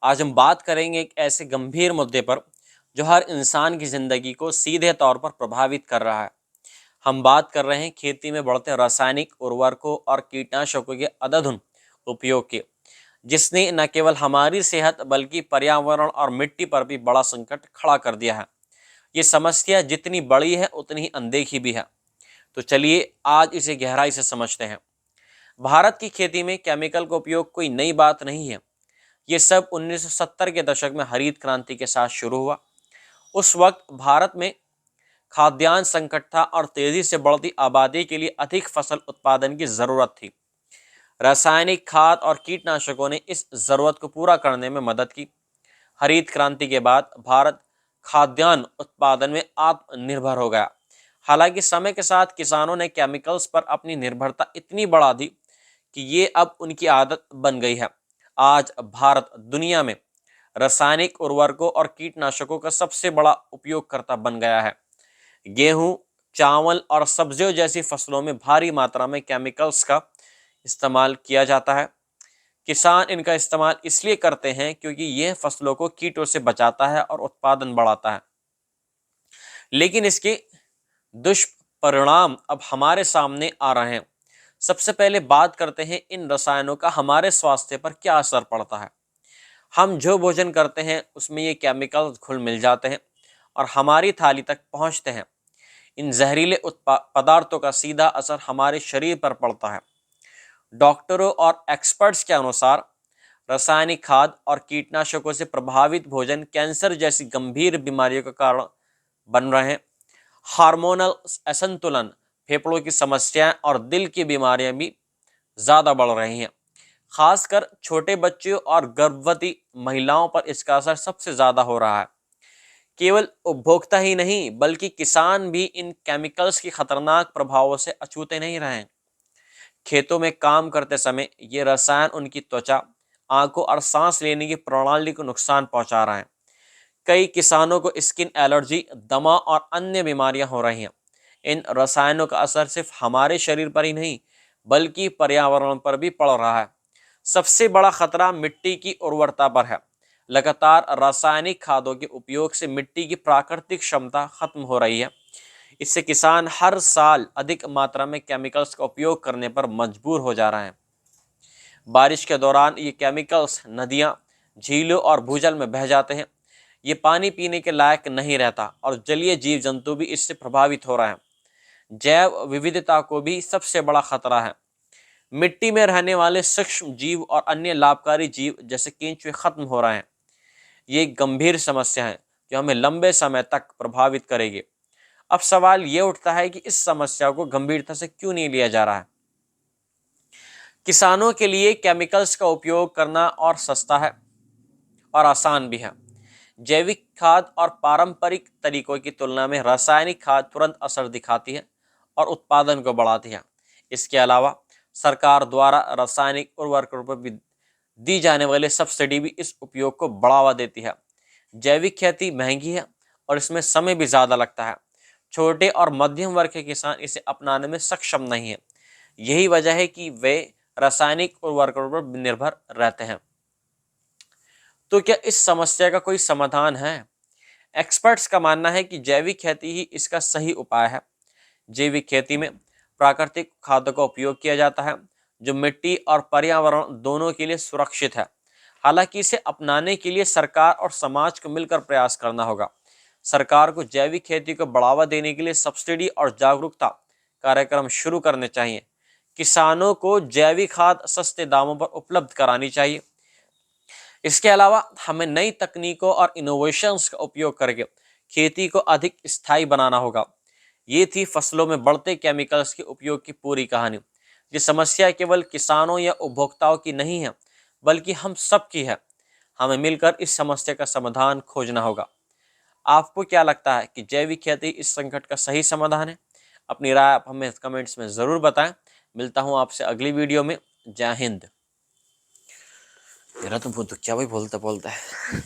आज हम बात करेंगे एक ऐसे गंभीर मुद्दे पर जो हर इंसान की ज़िंदगी को सीधे तौर पर प्रभावित कर रहा है। हम बात कर रहे हैं खेती में बढ़ते रासायनिक उर्वरकों और कीटनाशकों के अंधाधुंध उपयोग की, जिसने न केवल हमारी सेहत बल्कि पर्यावरण और मिट्टी पर भी बड़ा संकट खड़ा कर दिया है। ये समस्या जितनी बड़ी है उतनी ही अनदेखी भी है। तो चलिए आज इसे गहराई से समझते हैं। भारत की खेती में केमिकल का उपयोग कोई नई बात नहीं है। ये सब 1970 के दशक में हरित क्रांति के साथ शुरू हुआ। उस वक्त भारत में खाद्यान्न संकट था और तेजी से बढ़ती आबादी के लिए अधिक फसल उत्पादन की जरूरत थी। रासायनिक खाद और कीटनाशकों ने इस जरूरत को पूरा करने में मदद की। हरित क्रांति के बाद भारत खाद्यान्न उत्पादन में आत्मनिर्भर हो गया। हालांकि समय के साथ किसानों ने केमिकल्स पर अपनी निर्भरता इतनी बढ़ा दी कि ये अब उनकी आदत बन गई है। आज भारत दुनिया में रासायनिक उर्वरकों और कीटनाशकों का सबसे बड़ा उपयोगकर्ता बन गया है। गेहूं, चावल और सब्जियों जैसी फसलों में भारी मात्रा में केमिकल्स का इस्तेमाल किया जाता है। किसान इनका इस्तेमाल इसलिए करते हैं क्योंकि यह फसलों को कीटों से बचाता है और उत्पादन बढ़ाता है। लेकिन इसके दुष्परिणाम अब हमारे सामने आ रहे हैं। सबसे पहले बात करते हैं इन रसायनों का हमारे स्वास्थ्य पर क्या असर पड़ता है। हम जो भोजन करते हैं उसमें ये केमिकल्स घुल मिल जाते हैं और हमारी थाली तक पहुंचते हैं। इन जहरीले पदार्थों का सीधा असर हमारे शरीर पर पड़ता है। डॉक्टरों और एक्सपर्ट्स के अनुसार रासायनिक खाद और कीटनाशकों से प्रभावित भोजन कैंसर जैसी गंभीर बीमारियों का कारण बन रहे हैं। हार्मोनल असंतुलन, फेफड़ों की समस्याएं और दिल की बीमारियां भी ज़्यादा बढ़ रही हैं। खासकर छोटे बच्चों और गर्भवती महिलाओं पर इसका असर सबसे ज़्यादा हो रहा है। केवल उपभोक्ता ही नहीं बल्कि किसान भी इन केमिकल्स के खतरनाक प्रभावों से अछूते नहीं रहे। खेतों में काम करते समय ये रसायन उनकी त्वचा, आंखों और सांस लेने की प्रणाली को नुकसान पहुंचा रहे हैं। कई किसानों को स्किन एलर्जी, दमा और अन्य बीमारियां हो रही हैं। इन रसायनों का असर सिर्फ हमारे शरीर पर ही नहीं बल्कि पर्यावरण पर भी पड़ रहा है। सबसे बड़ा खतरा मिट्टी की उर्वरता पर है। लगातार रासायनिक खादों के उपयोग से मिट्टी की प्राकृतिक क्षमता खत्म हो रही है। इससे किसान हर साल अधिक मात्रा में केमिकल्स का उपयोग करने पर मजबूर हो जा रहे हैं। बारिश के दौरान ये केमिकल्स नदियाँ, झीलों और भूजल में बह जाते हैं। ये पानी पीने के लायक नहीं रहता और जलीय जीव जंतु भी इससे प्रभावित हो रहे हैं। जैव विविधता को भी सबसे बड़ा खतरा है। मिट्टी में रहने वाले सूक्ष्म जीव और अन्य लाभकारी जीव जैसे केंचुए खत्म हो रहे हैं। ये एक गंभीर समस्या है जो हमें लंबे समय तक प्रभावित करेगी। अब सवाल ये उठता है कि इस समस्या को गंभीरता से क्यों नहीं लिया जा रहा है। किसानों के लिए केमिकल्स का उपयोग करना और सस्ता है और आसान भी है। जैविक खाद और पारंपरिक तरीकों की तुलना में रासायनिक खाद तुरंत असर दिखाती है और उत्पादन को बढ़ाती है। इसके अलावा सरकार द्वारा रासायनिक उर्वरकों पर भी दी जाने वाली सब्सिडी भी इस उपयोग को बढ़ावा देती है। जैविक खेती महंगी है और इसमें समय भी ज़्यादा लगता है। छोटे और मध्यम वर्ग के किसान इसे अपनाने में सक्षम नहीं है। यही वजह है कि वे रासायनिक उर्वरकों पर निर्भर रहते हैं। तो क्या इस समस्या का कोई समाधान है? एक्सपर्ट्स का मानना है कि जैविक खेती ही इसका सही उपाय है। जैविक खेती में प्राकृतिक खादों का उपयोग किया जाता है जो मिट्टी और पर्यावरण दोनों के लिए सुरक्षित है। हालांकि इसे अपनाने के लिए सरकार और समाज को मिलकर प्रयास करना होगा। सरकार को जैविक खेती को बढ़ावा देने के लिए सब्सिडी और जागरूकता कार्यक्रम शुरू करने चाहिए। किसानों को जैविक खाद सस्ते दामों पर उपलब्ध करानी चाहिए। इसके अलावा हमें नई तकनीकों और इनोवेशंस का उपयोग करके खेती को अधिक स्थायी बनाना होगा। ये थी फसलों में बढ़ते केमिकल्स के उपयोग की पूरी कहानी। ये समस्या केवल किसानों या उपभोक्ताओं की नहीं है बल्कि हम सब की है। हमें मिलकर इस समस्या का समाधान खोजना होगा। आपको क्या लगता है कि जैविक खेती इस संकट का सही समाधान है? अपनी राय आप हमें कमेंट्स में ज़रूर बताएं। मिलता हूँ आपसे अगली वीडियो में। जय हिंद। तेरा तो क्या भाई बोलता बोलता है।